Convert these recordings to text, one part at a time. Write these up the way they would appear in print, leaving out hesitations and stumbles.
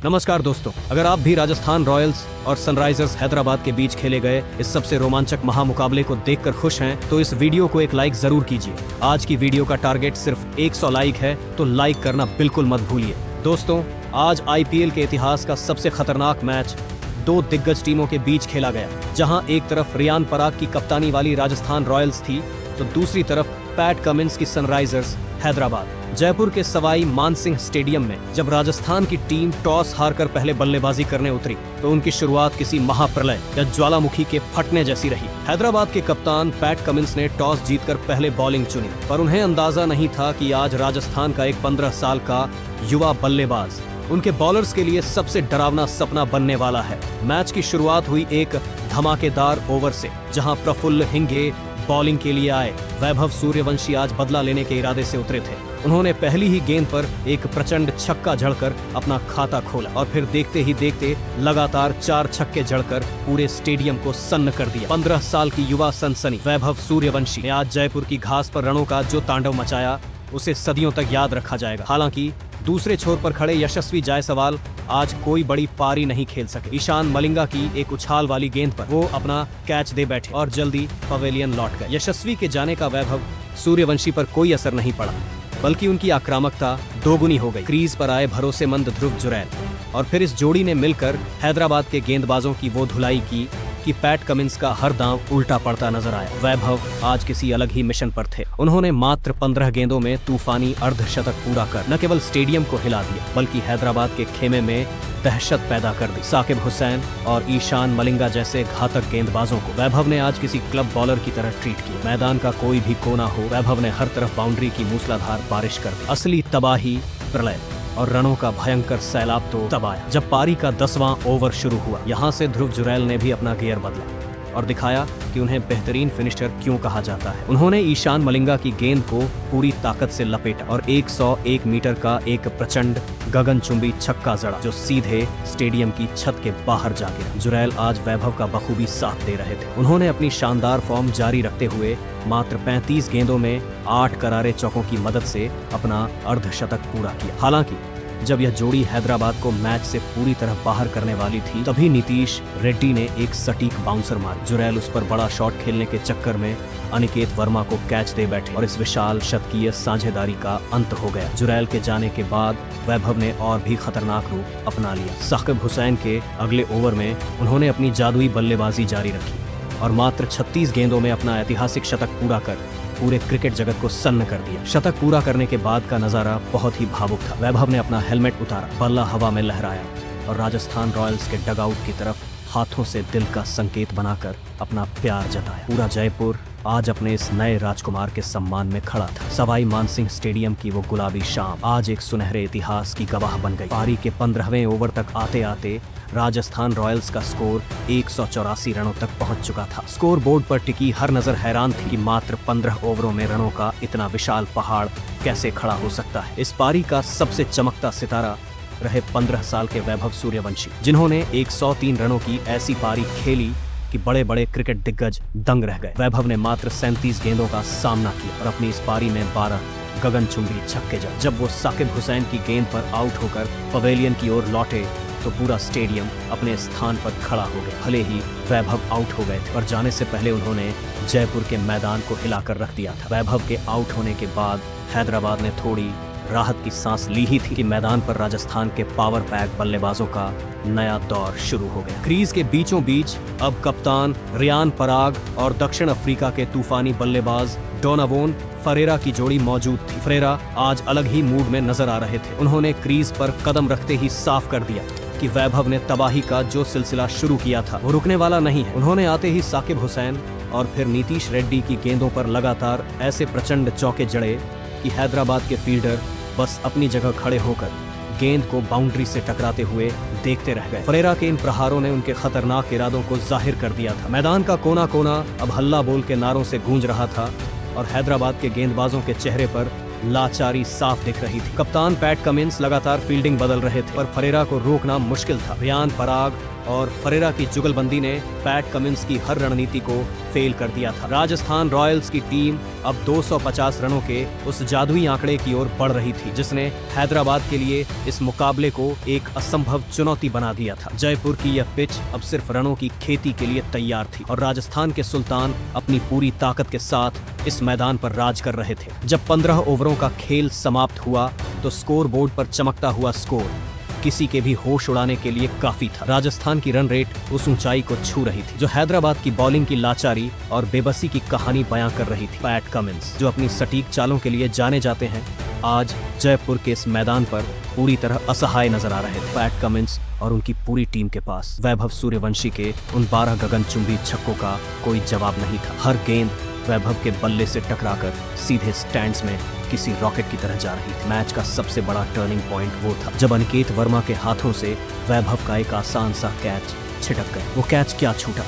नमस्कार दोस्तों, अगर आप भी राजस्थान रॉयल्स और सनराइजर्स हैदराबाद के बीच खेले गए इस सबसे रोमांचक महामुकाबले को देखकर खुश हैं, तो इस वीडियो को एक लाइक जरूर कीजिए। आज की वीडियो का टारगेट सिर्फ 100 लाइक है, तो लाइक करना बिल्कुल मत भूलिए। दोस्तों, आज आईपीएल के इतिहास का सबसे खतरनाक मैच दो दिग्गज टीमों के बीच खेला गया, जहां एक तरफ रियान पराग की कप्तानी वाली राजस्थान रॉयल्स थी, तो दूसरी तरफ पैट कमिंस की सनराइजर्स हैदराबाद। जयपुर के सवाई मानसिंह स्टेडियम में जब राजस्थान की टीम टॉस हारकर पहले बल्लेबाजी करने उतरी, तो उनकी शुरुआत किसी महाप्रलय या ज्वालामुखी के फटने जैसी रही। हैदराबाद के कप्तान पैट कमिंस ने टॉस जीतकर पहले बॉलिंग चुनी, पर उन्हें अंदाजा नहीं था कि आज राजस्थान का एक 15 साल का युवा बल्लेबाज उनके बॉलर्स के लिए सबसे डरावना सपना बनने वाला है। मैच की शुरुआत हुई एक धमाकेदार ओवर से, जहां प्रफुल्ल हिंगे बॉलिंग के लिए आए। वैभव सूर्यवंशी आज बदला लेने के इरादे से उतरे थे। उन्होंने पहली ही गेंद पर एक प्रचंड छक्का जड़कर अपना खाता खोला और फिर देखते ही देखते लगातार 4 छक्के जड़कर पूरे स्टेडियम को सन्न कर दिया। 15 साल की युवा सनसनी वैभव सूर्यवंशी ने आज जयपुर की घास पर रणों का जो तांडव मचाया, उसे सदियों तक याद रखा जाएगा। हालांकि दूसरे छोर पर खड़े यशस्वी जायसवाल आज कोई बड़ी पारी नहीं खेल सके। ईशान मलिंगा की एक उछाल वाली गेंद पर वो अपना कैच दे बैठे और जल्दी पवेलियन लौट गए। यशस्वी के जाने का वैभव सूर्यवंशी पर कोई असर नहीं पड़ा, बल्कि उनकी आक्रामकता दोगुनी हो गई। क्रीज पर आए भरोसेमंद ध्रुव जुरैल और फिर इस जोड़ी ने मिलकर हैदराबाद के गेंदबाजों की वो धुलाई की कि पैट कमिंस का हर दांव उल्टा पड़ता नजर आया। वैभव आज किसी अलग ही मिशन पर थे। उन्होंने मात्र 15 गेंदों में तूफानी अर्धशतक पूरा कर न केवल स्टेडियम को हिला दिया, बल्कि हैदराबाद के खेमे में दहशत पैदा कर दी। साकिब हुसैन और ईशान मलिंगा जैसे घातक गेंदबाजों को वैभव ने आज किसी क्लब बॉलर की तरह ट्रीट किया। मैदान का कोई भी कोना हो, वैभव ने हर तरफ बाउंड्री की मूसलाधार बारिश कर दी। असली तबाही, प्रलय और रनों का भयंकर सैलाब तो तब आया जब पारी का 10वां ओवर शुरू हुआ। यहाँ से ध्रुव जुरैल ने भी अपना गियर बदला और दिखाया कि उन्हें बेहतरीन फिनिशर क्यों कहा जाता है। उन्होंने ईशान मलिंगा की गेंद को पूरी ताकत से लपेटा और 101 मीटर का एक प्रचंड गगनचुंबी छक्का जड़ा, जो सीधे स्टेडियम की छत के बाहर जा गिरा। जुरैल आज वैभव का बखूबी साथ दे रहे थे। उन्होंने अपनी शानदार फॉर्म जारी रखते हुए मात्र 35 गेंदों में 8 करारे चौकों की मदद से अपना अर्धशतक पूरा किया। हालांकि जब यह जोड़ी हैदराबाद को मैच से पूरी तरह बाहर करने वाली थी, तभी नीतीश रेड्डी ने एक सटीक बाउंसर मारी। जुरैल उस पर बड़ा शॉट खेलने के चक्कर में अनिकेत वर्मा को कैच दे बैठे और इस विशाल शतकीय साझेदारी का अंत हो गया। जुरैल के जाने के बाद वैभव ने और भी खतरनाक रूप अपना लिया। साकिब हुसैन के अगले ओवर में उन्होंने अपनी जादुई बल्लेबाजी जारी रखी और मात्र 36 गेंदों में अपना ऐतिहासिक शतक पूरा कर पूरे क्रिकेट जगत को सन्न कर दिया। शतक पूरा करने के बाद का नजारा बहुत ही भावुक था। वैभव ने अपना हेलमेट उतारा, बल्ला हवा में लहराया और राजस्थान रॉयल्स के डगआउट की तरफ हाथों से दिल का संकेत बनाकर अपना प्यार जताया। पूरा जयपुर आज अपने इस नए राजकुमार के सम्मान में खड़ा था। सवाई मानसिंह स्टेडियम की वो गुलाबी शाम आज एक सुनहरे इतिहास की गवाह बन गई। पारी के 15वें ओवर तक आते आते राजस्थान रॉयल्स का स्कोर 184 रनों तक पहुंच चुका था। स्कोर बोर्ड पर टिकी हर नजर हैरान थी कि मात्र 15 ओवरों में रनों का इतना विशाल पहाड़ कैसे खड़ा हो सकता है। इस पारी का सबसे चमकता सितारा रहे 15 साल के वैभव सूर्यवंशी, जिन्होंने 103 रनों की ऐसी पारी खेली कि बड़े बड़े क्रिकेट दिग्गज दंग रह गए। वैभव ने मात्र 37 गेंदों का सामना किया और अपनी इस पारी में 12 गगनचुंबी छक्के जड़े। जब वो साकिब हुसैन की गेंद पर आउट होकर पवेलियन की ओर लौटे, तो पूरा स्टेडियम अपने स्थान पर खड़ा हो गया। भले ही वैभव आउट हो गए थे, पर जाने से पहले उन्होंने जयपुर के मैदान को हिलाकर रख दिया था। वैभव के आउट होने के बाद हैदराबाद ने थोड़ी राहत की सांस ली ही थी कि मैदान पर राजस्थान के पावर पैक बल्लेबाजों का नया दौर शुरू हो गया। क्रीज के बीचों बीच अब कप्तान रियान पराग और दक्षिण अफ्रीका के तूफानी बल्लेबाज डोनावोन फरेरा की जोड़ी मौजूद थी। फरेरा आज अलग ही मूड में नजर आ रहे थे। उन्होंने क्रीज पर कदम रखते ही साफ कर दिया कि वैभव ने तबाही का जो सिलसिला शुरू किया था, वो रुकने वाला नहीं है। उन्होंने आते ही साकिब हुसैन और फिर नीतीश रेड्डी की गेंदों पर लगातार ऐसे प्रचंड चौके जड़े कि हैदराबाद के फील्डर बस अपनी जगह खड़े होकर गेंद को बाउंड्री से टकराते हुए देखते रह गए। फरेरा के इन प्रहारों ने उनके खतरनाक इरादों को जाहिर कर दिया था। मैदान का कोना कोना अब हल्ला बोल के नारों से गूंज रहा था और हैदराबाद के गेंदबाजों के चेहरे पर लाचारी साफ दिख रही थी। कप्तान पैट कमिंस लगातार फील्डिंग बदल रहे थे, पर फरेरा को रोकना मुश्किल था। रियान पराग और फरेरा की जुगलबंदी ने पैट कमिंस की हर रणनीति को फेल कर दिया था। राजस्थान रॉयल्स की टीम अब 250 रनों के उस जादुई आंकड़े की ओर बढ़ रही थी, जिसने हैदराबाद के लिए इस मुकाबले को एक असंभव चुनौती बना दिया था। जयपुर की यह पिच अब सिर्फ रनों की खेती के लिए तैयार थी और राजस्थान के सुल्तान अपनी पूरी ताकत के साथ इस मैदान पर राज कर रहे थे। जब 15 ओवरों का खेल समाप्त हुआ तो स्कोर बोर्ड पर चमकता हुआ स्कोर किसी के भी होश उड़ाने के लिए काफी था। राजस्थान की रन रेट उस ऊंचाई को छू रही थी जो हैदराबाद की बॉलिंग की लाचारी और बेबसी की कहानी बयां कर रही थी। पैट कमिंस, जो अपनी सटीक चालों के लिए जाने जाते हैं, आज जयपुर के इस मैदान पर पूरी तरह असहाय नजर आ रहे थे। पैट कमिंस और उनकी पूरी टीम के पास वैभव सूर्यवंशी के उन 12 गगनचुंबी छक्कों का कोई जवाब नहीं था। हर गेंद वैभव के बल्ले से टकराकर सीधे स्टैंड्स में किसी रॉकेट की तरह जा रही थी। मैच का सबसे बड़ा टर्निंग पॉइंट वो था जब अनिकेत वर्मा के हाथों से वैभव का एक आसान सा कैच छिटक गया। वो कैच क्या छूटा,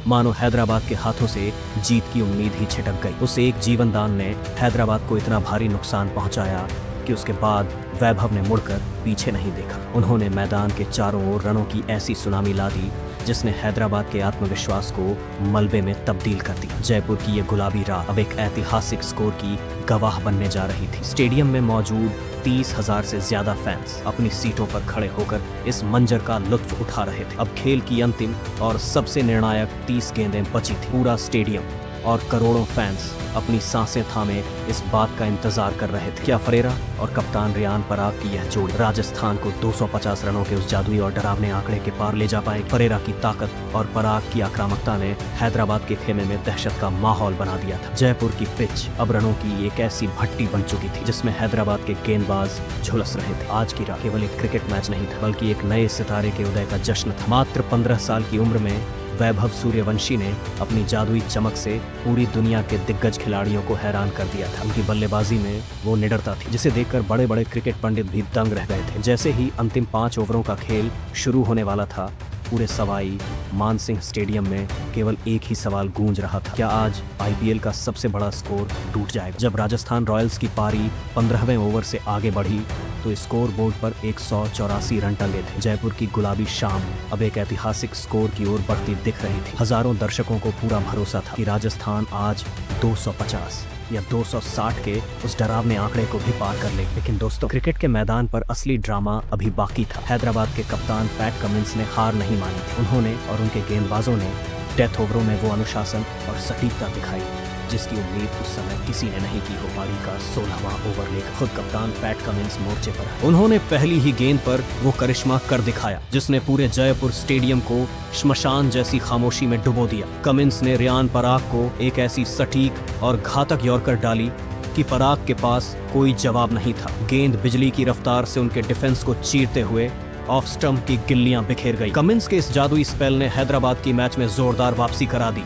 मानो हैदराबाद के हाथों से जीत की उम्मीद ही छिटक गई। उस एक जीवनदान ने हैदराबाद को इतना भारी नुकसान पहुंचाया कि उसके बाद वैभव ने मुड़कर पीछे नहीं देखा। उन्होंने मैदान के चारों ओर रनों की ऐसी सुनामी ला दी जिसने हैदराबाद के आत्मविश्वास को मलबे में तब्दील कर दिया। जयपुर की ये गुलाबी रात अब एक ऐतिहासिक स्कोर की गवाह बनने जा रही थी। स्टेडियम में मौजूद 30,000 से ज्यादा फैंस अपनी सीटों पर खड़े होकर इस मंजर का लुत्फ उठा रहे थे। अब खेल की अंतिम और सबसे निर्णायक 30 गेंदें बची थी। पूरा स्टेडियम और करोड़ों फैंस अपनी सांसें थामे इस बात का इंतजार कर रहे थे। क्या फरेरा और कप्तान रियान पराग की यह जोड़ी राजस्थान को 250 रनों के उस जादुई और डरावने आंकड़े के पार ले जा पाएगी? फरेरा की ताकत और पराग की आक्रामकता ने हैदराबाद के खेमे में दहशत का माहौल बना दिया था। जयपुर की पिच अब रनों की एक ऐसी भट्टी बन चुकी थी जिसमें हैदराबाद के गेंदबाज झुलस रहे थे। आज की रात केवल एक क्रिकेट मैच नहीं था, बल्कि एक नए सितारे के उदय का जश्न था। मात्र 15 साल की उम्र में वैभव सूर्यवंशी ने अपनी जादुई चमक से पूरी दुनिया के दिग्गज खिलाड़ियों को हैरान कर दिया था। उनकी बल्लेबाजी में वो निडरता थी जिसे देखकर बड़े बड़े क्रिकेट पंडित भी दंग रह गए थे। जैसे ही अंतिम 5 ओवरों का खेल शुरू होने वाला था, पूरे सवाई मानसिंह स्टेडियम में केवल एक ही सवाल गूंज रहा था, क्या आज आईपीएल का सबसे बड़ा स्कोर टूट जाएगा? जब राजस्थान रॉयल्स की पारी 15वें ओवर से आगे बढ़ी तो स्कोर बोर्ड पर 184 रन टंगे थे। जयपुर की गुलाबी शाम अब एक ऐतिहासिक स्कोर की ओर बढ़ती दिख रही थी। हजारों दर्शकों को पूरा भरोसा था कि राजस्थान आज 250 या 260 के उस डरावने आंकड़े को भी पार कर लेगी। लेकिन दोस्तों, क्रिकेट के मैदान पर असली ड्रामा अभी बाकी था। हैदराबाद के कप्तान पैट कमिंस ने हार नहीं मानी थी। उन्होंने और उनके गेंदबाजों ने डेथ ओवरों में वो अनुशासन और सटीकता दिखाई जिसकी उम्मीद उस समय किसी ने नहीं की हो। पारी का 16वां ओवर लेकर खुद कप्तान पैट कमिंस मोर्चे पर आए। उन्होंने पहली ही गेंद पर वो करिश्मा कर दिखाया जिसने पूरे जयपुर स्टेडियम को श्मशान जैसी खामोशी में डुबो दिया। कमिंस ने रियान पराग को एक ऐसी सटीक और घातक यॉर्कर डाली कि पराग के पास कोई जवाब नहीं था। गेंद बिजली की रफ्तार से उनके डिफेंस को चीरते हुए ऑफ स्टंप की गिल्लियां बिखेर गई। कमिंस के इस जादुई स्पेल ने हैदराबाद की मैच में जोरदार वापसी करा दी,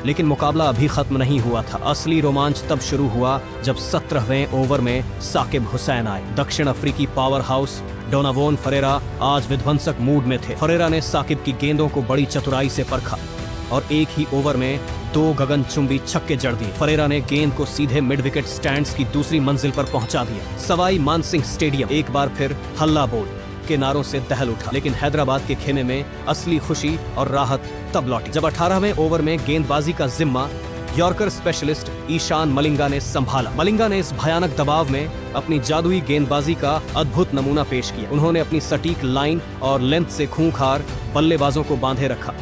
लेकिन मुकाबला अभी खत्म नहीं हुआ था। असली रोमांच तब शुरू हुआ जब 17वें ओवर में साकिब हुसैन आए। दक्षिण अफ्रीकी पावर हाउस डोनावोन फरेरा आज विध्वंसक मूड में थे। फरेरा ने साकिब की गेंदों को बड़ी चतुराई से परखा और एक ही ओवर में 2 गगनचुंबी छक्के जड़ दिए। फरेरा ने गेंद को सीधे मिड विकेट स्टैंड्स की दूसरी मंजिल पर पहुंचा दिया। सवाई मानसिंह स्टेडियम एक बार फिर हल्ला बोल के नारों से दहल उठा, लेकिन हैदराबाद के खेमे में असली खुशी और राहत तब लौटी जब 18वें ओवर में गेंदबाजी का जिम्मा यॉर्कर स्पेशलिस्ट ईशान मलिंगा ने संभाला। मलिंगा ने इस भयानक दबाव में अपनी जादुई गेंदबाजी का अद्भुत नमूना पेश किया। उन्होंने अपनी सटीक लाइन और लेंथ से खूंखार बल्लेबाजों को बांधे रखा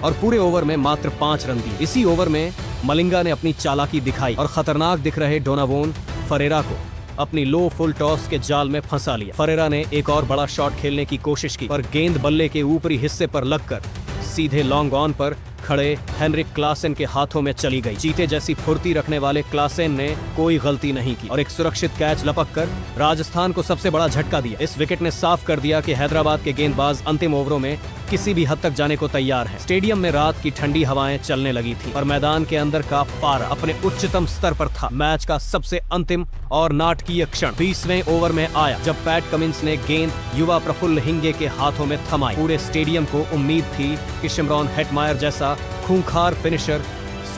और पूरे ओवर में मात्र 5 रन दिए। इसी ओवर में मलिंगा ने अपनी चालाकी दिखाई और खतरनाक दिख रहे डोनावोन फरेरा को अपनी लो फुल टॉस के जाल में फंसा लिया। फरेरा ने एक और बड़ा शॉट खेलने की कोशिश की, पर गेंद बल्ले के ऊपरी हिस्से पर लगकर सीधे लॉन्ग ऑन पर खड़े हेनरिक क्लासेन के हाथों में चली गई। चीते जैसी फुर्ती रखने वाले क्लासेन ने कोई गलती नहीं की और एक सुरक्षित कैच लपककर राजस्थान को सबसे बड़ा झटका दिया। इस विकेट ने साफ कर दिया कि हैदराबाद के गेंदबाज अंतिम ओवरों में किसी भी हद तक जाने को तैयार हैं। स्टेडियम में रात की ठंडी हवाएं चलने लगी थी और मैदान के अंदर का पारा अपने उच्चतम स्तर पर था। मैच का सबसे अंतिम और नाटकीय क्षण 20वें ओवर में आया जब पैट कमिंस ने गेंद युवा प्रफुल्ल हिंगे के हाथों में थमाई। पूरे स्टेडियम को उम्मीद थी कि शिमरॉन हेटमायर जैसा खूंखार फिनिशर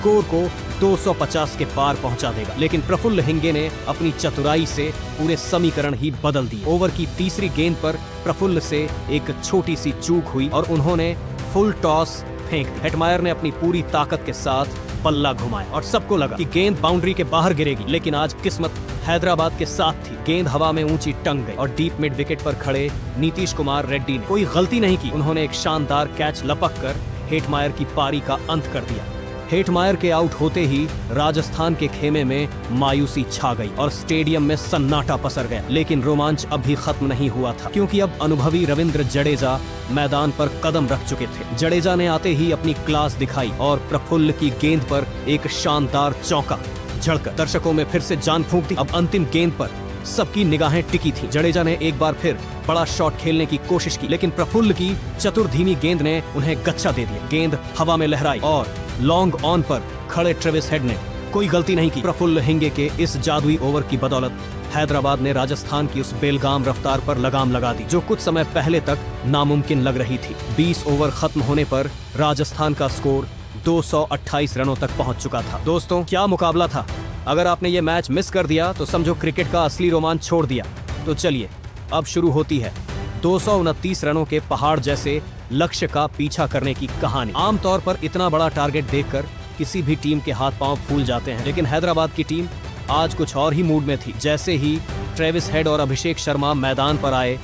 स्कोर को 250 के पार पहुंचा देगा। लेकिन प्रफुल्ल हिंगे ने अपनी चतुराई से पूरे समीकरण ही बदल दिए। ओवर की तीसरी गेंद पर प्रफुल्ल से एक छोटी सी चूक हुई और उन्होंने फुल टॉस फेंक दी। हेटमायर ने अपनी पूरी ताकत के साथ बल्ला घुमाया और सबको लगा कि गेंद बाउंड्री के बाहर गिरेगी, लेकिन आज किस्मत हैदराबाद के साथ थी। गेंद हवा में ऊंची टंग गई और डीप मिड विकेट पर खड़े नीतीश कुमार रेड्डी ने कोई गलती नहीं की। उन्होंने एक शानदार कैच लपक कर हेटमायर की पारी का अंत कर दिया। हेटमायर के आउट होते ही राजस्थान के खेमे में मायूसी छा गई और स्टेडियम में सन्नाटा पसर गया। लेकिन रोमांच अब भी खत्म नहीं हुआ था, क्योंकि अब अनुभवी रविंद्र जडेजा मैदान पर कदम रख चुके थे। जडेजा ने आते ही अपनी क्लास दिखाई और प्रफुल्ल की गेंद पर एक शानदार चौका झड़कर दर्शकों में फिर से जान फूंक दी। अब अंतिम गेंद पर सबकी निगाहें टिकी थी। जडेजा ने एक बार फिर बड़ा शॉट खेलने की कोशिश की, लेकिन प्रफुल्ल की चतुर धीमी गेंद ने उन्हें गच्छा दे दिया। गेंद हवा में लहराई और लॉन्ग ऑन पर खड़े ट्रेविस हेड ने कोई गलती नहीं की। प्रफुल्ल हिंगे के इस जादुई ओवर की बदौलत हैदराबाद ने राजस्थान की उस बेलगाम रफ्तार पर लगाम लगा दी, जो कुछ समय पहले तक नामुमकिन लग रही थी। 20 ओवर खत्म होने पर राजस्थान का स्कोर 228 रनों तक पहुंच चुका था। दोस्तों, क्या मुकाबला था! अगर आपने ये मैच मिस कर दिया तो समझो क्रिकेट का असली रोमांच छोड़ दिया। तो चलिए, अब शुरू होती है 229 रनों के पहाड़ जैसे लक्ष्य का पीछा करने की कहानी। आमतौर पर इतना बड़ा टारगेट देखकर किसी भी टीम के हाथ पांव फूल जाते हैं, लेकिन हैदराबाद की टीम आज कुछ और ही मूड में थी। जैसे ही ट्रेविस हेड और अभिषेक शर्मा मैदान पर आए,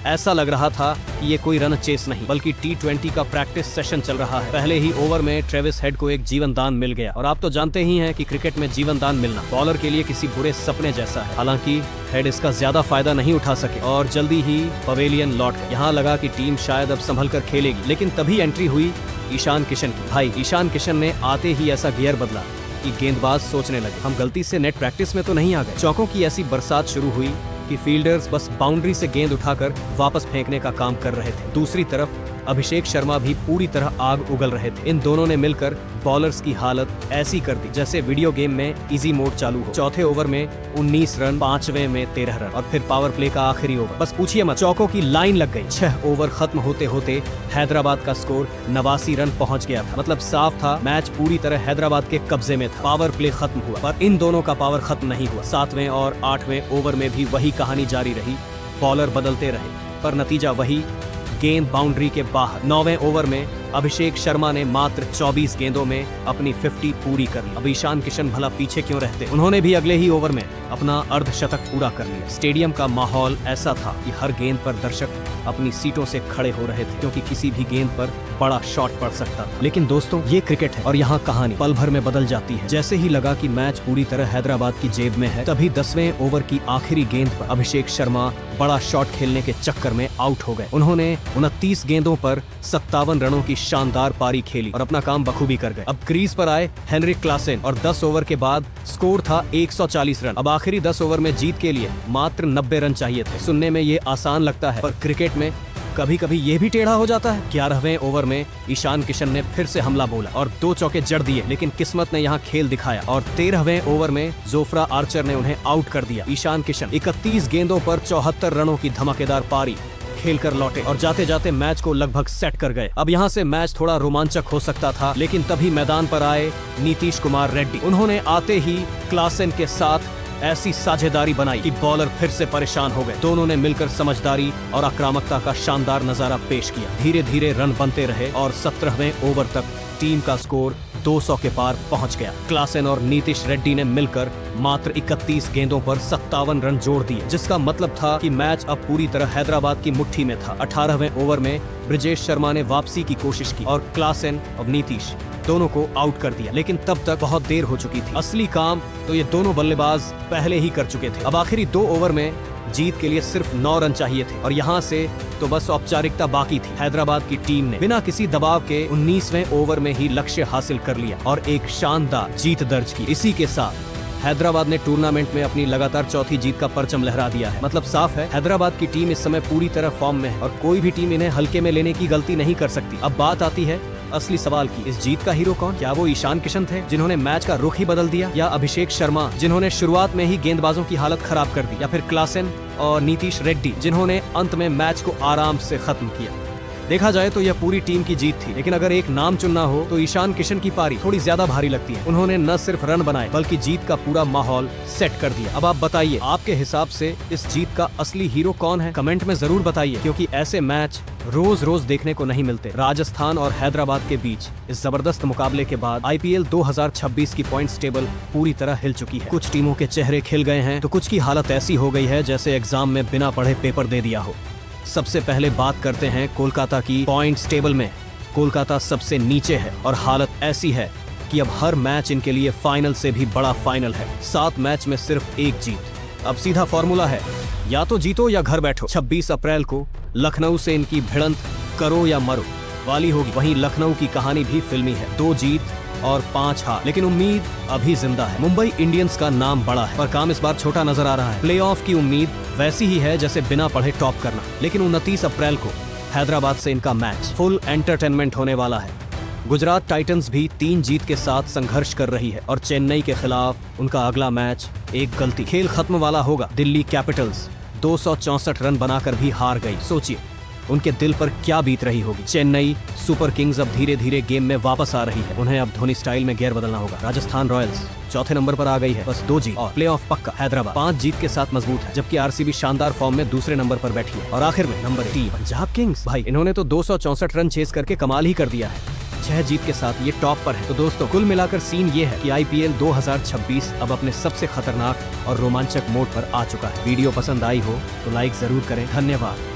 ऐसा लग रहा था कि ये कोई रन चेस नहीं बल्कि T20 का प्रैक्टिस सेशन चल रहा है। पहले ही ओवर में ट्रेविस हेड को एक जीवन दान मिल गया और आप तो जानते ही हैं कि क्रिकेट में जीवन दान मिलना बॉलर के लिए किसी बुरे सपने जैसा है। हालांकि हेड इसका ज्यादा फायदा नहीं उठा सके और जल्दी ही पवेलियन लौट गए। यहाँ लगा कि टीम शायद अब संभल कर खेलेगी, लेकिन तभी एंट्री हुई ईशान किशन की। भाई, ईशान किशन ने आते ही ऐसा गियर बदला कि गेंदबाज सोचने लगे, हम गलती से नेट प्रैक्टिस में तो नहीं आ गए। चौकों की ऐसी बरसात शुरू हुई कि फील्डर्स बस बाउंड्री से गेंद उठाकर वापस फेंकने का काम कर रहे थे। दूसरी तरफ अभिषेक शर्मा भी पूरी तरह आग उगल रहे थे। इन दोनों ने मिलकर बॉलर्स की हालत ऐसी कर दी जैसे वीडियो गेम में इजी मोड चालू हो। चौथे ओवर में 19 रन, पांचवें में 13 रन और फिर पावर प्ले का आखिरी ओवर। बस पूछिए मत, चौकों की लाइन लग गई। 6 ओवर खत्म होते होते हैदराबाद का स्कोर 89 रन पहुंच गया था। मतलब साफ था, मैच पूरी तरह हैदराबाद के कब्जे में था। पावर प्ले खत्म हुआ, पर इन दोनों का पावर खत्म नहीं हुआ। 7वें और 8वें ओवर में भी वही कहानी जारी रही। बॉलर बदलते रहे, पर नतीजा वही, गेंद बाउंड्री के बाहर। 9वें ओवर में अभिषेक शर्मा ने मात्र 24 गेंदों में अपनी 50 पूरी कर ली। अब ईशान किशन भला पीछे क्यों रहते, उन्होंने भी अगले ही ओवर में अपना अर्धशतक पूरा कर लिया। स्टेडियम का माहौल ऐसा था कि हर गेंद पर दर्शक अपनी सीटों से खड़े हो रहे थे, क्योंकि किसी भी गेंद पर बड़ा शॉट पड़ सकता था। लेकिन दोस्तों, ये क्रिकेट है और यहाँ कहानी पल भर में बदल जाती है। जैसे ही लगा कि मैच पूरी तरह हैदराबाद की जेब में है, तभी 10वें ओवर की आखिरी गेंद पर अभिषेक शर्मा बड़ा शॉट खेलने के चक्कर में आउट हो गए। उन्होंने 29 गेंदों पर 57 रनों की शानदार पारी खेली और अपना काम बखूबी कर गए। अब क्रीज पर आए हेनरिक क्लासेन और 10 ओवर के बाद स्कोर था 140 रन। अब आखिरी 10 ओवर में जीत के लिए मात्र 90 रन चाहिए थे। सुनने में ये आसान लगता है, पर क्रिकेट में कभी कभी ये भी टेढ़ा हो जाता है। 11वें ओवर में ईशान किशन ने फिर से हमला बोला और 2 चौके जड़ दिए, लेकिन किस्मत ने यहाँ खेल दिखाया और 13वें ओवर में जोफ्रा आर्चर ने उन्हें आउट कर दिया। ईशान किशन 31 गेंदों पर 74 रनों की धमाकेदार पारी खेलकर लौटे और जाते जाते मैच को लगभग सेट कर गए। अब यहाँ से मैच थोड़ा रोमांचक हो सकता था, लेकिन तभी मैदान पर आए नीतीश कुमार रेड्डी। उन्होंने आते ही क्लासेन के साथ ऐसी साझेदारी बनाई कि बॉलर फिर से परेशान हो गए। दोनों ने मिलकर समझदारी और आक्रामकता का शानदार नजारा पेश किया। धीरे धीरे रन बनते रहे और 17वें ओवर तक टीम का स्कोर 200 के पार पहुंच गया। क्लासेन और नीतीश रेड्डी ने मिलकर मात्र 31 गेंदों पर 57 रन जोड़ दिए, जिसका मतलब था कि मैच अब पूरी तरह हैदराबाद की मुट्ठी में था। 18वें ओवर में ब्रिजेश शर्मा ने वापसी की कोशिश की और क्लासेन और नीतीश दोनों को आउट कर दिया, लेकिन तब तक बहुत देर हो चुकी थी। असली काम तो ये दोनों बल्लेबाज पहले ही कर चुके थे। अब आखिरी 2 ओवर में जीत के लिए सिर्फ 9 रन चाहिए थे और यहाँ से तो बस औपचारिकता बाकी थी। हैदराबाद की टीम ने बिना किसी दबाव के 19वें ओवर में ही लक्ष्य हासिल कर लिया और एक शानदार जीत दर्ज की। इसी के साथ हैदराबाद ने टूर्नामेंट में अपनी लगातार चौथी जीत का परचम लहरा दिया है। मतलब साफ है, हैदराबाद की टीम इस समय पूरी तरह फॉर्म में है और कोई भी टीम इन्हें हल्के में लेने की गलती नहीं कर सकती। अब बात आती है असली सवाल की, इस जीत का हीरो कौन? क्या वो ईशान किशन थे जिन्होंने मैच का रुख ही बदल दिया, या अभिषेक शर्मा जिन्होंने शुरुआत में ही गेंदबाजों की हालत खराब कर दी, या फिर क्लासेन और नीतीश रेड्डी जिन्होंने अंत में मैच को आराम से खत्म किया? देखा जाए तो यह पूरी टीम की जीत थी, लेकिन अगर एक नाम चुनना हो तो ईशान किशन की पारी थोड़ी ज्यादा भारी लगती है। उन्होंने न सिर्फ रन बनाए बल्कि जीत का पूरा माहौल सेट कर दिया। अब आप बताइए, आपके हिसाब से इस जीत का असली हीरो कौन है? कमेंट में जरूर बताइए, क्योंकि ऐसे मैच रोज रोज देखने को नहीं मिलते। राजस्थान और हैदराबाद के बीच इस जबरदस्त मुकाबले के बाद IPL 2026 की पॉइंट्स टेबल पूरी तरह हिल चुकी है। कुछ टीमों के चेहरे खिल गए हैं तो कुछ की हालत ऐसी हो गई है जैसे एग्जाम में बिना पढ़े पेपर दे दिया हो। सबसे पहले बात करते हैं कोलकाता की। पॉइंट्स टेबल में कोलकाता सबसे नीचे है और हालत ऐसी है कि अब हर मैच इनके लिए फाइनल से भी बड़ा फाइनल है। 7 मैच में सिर्फ 1 जीत। अब सीधा फॉर्मूला है, या तो जीतो या घर बैठो। 26 अप्रैल को लखनऊ से इनकी भिड़ंत करो या मरो वाली होगी। वहीं लखनऊ की कहानी भी फिल्मी है, 2 जीत और 5 हार, लेकिन उम्मीद अभी जिंदा है। मुंबई इंडियंस का नाम बड़ा है पर काम इस बार छोटा नजर आ रहा है। प्लेऑफ की उम्मीद वैसी ही है जैसे बिना पढ़े टॉप करना। लेकिन 29 अप्रैल को हैदराबाद से इनका मैच फुल एंटरटेनमेंट होने वाला है। गुजरात टाइटंस भी 3 जीत के साथ संघर्ष कर रही है और चेन्नई के खिलाफ उनका अगला मैच एक गलती खेल खत्म वाला होगा। दिल्ली कैपिटल्स 264 रन बनाकर भी हार गई। सोचिए उनके दिल पर क्या बीत रही होगी। चेन्नई सुपर किंग्स अब धीरे धीरे गेम में वापस आ रही है। उन्हें अब धोनी स्टाइल में गियर बदलना होगा। राजस्थान रॉयल्स चौथे नंबर पर आ गई है, बस 2 जीत और प्लेऑफ पक्का। हैदराबाद 5 जीत के साथ मजबूत है, जबकि RCB शानदार फॉर्म में दूसरे नंबर पर बैठी है। और आखिर में नंबर 3 पंजाब किंग्स। भाई इन्होंने तो 264 रन चेस करके कमाल ही कर दिया है। 6 जीत के साथ ये टॉप पर है। तो दोस्तों कुल मिलाकर सीन ये है कि IPL 2026 अब अपने सबसे खतरनाक और रोमांचक मोड पर आ चुका है। वीडियो पसंद आई हो तो लाइक जरूर करें। धन्यवाद।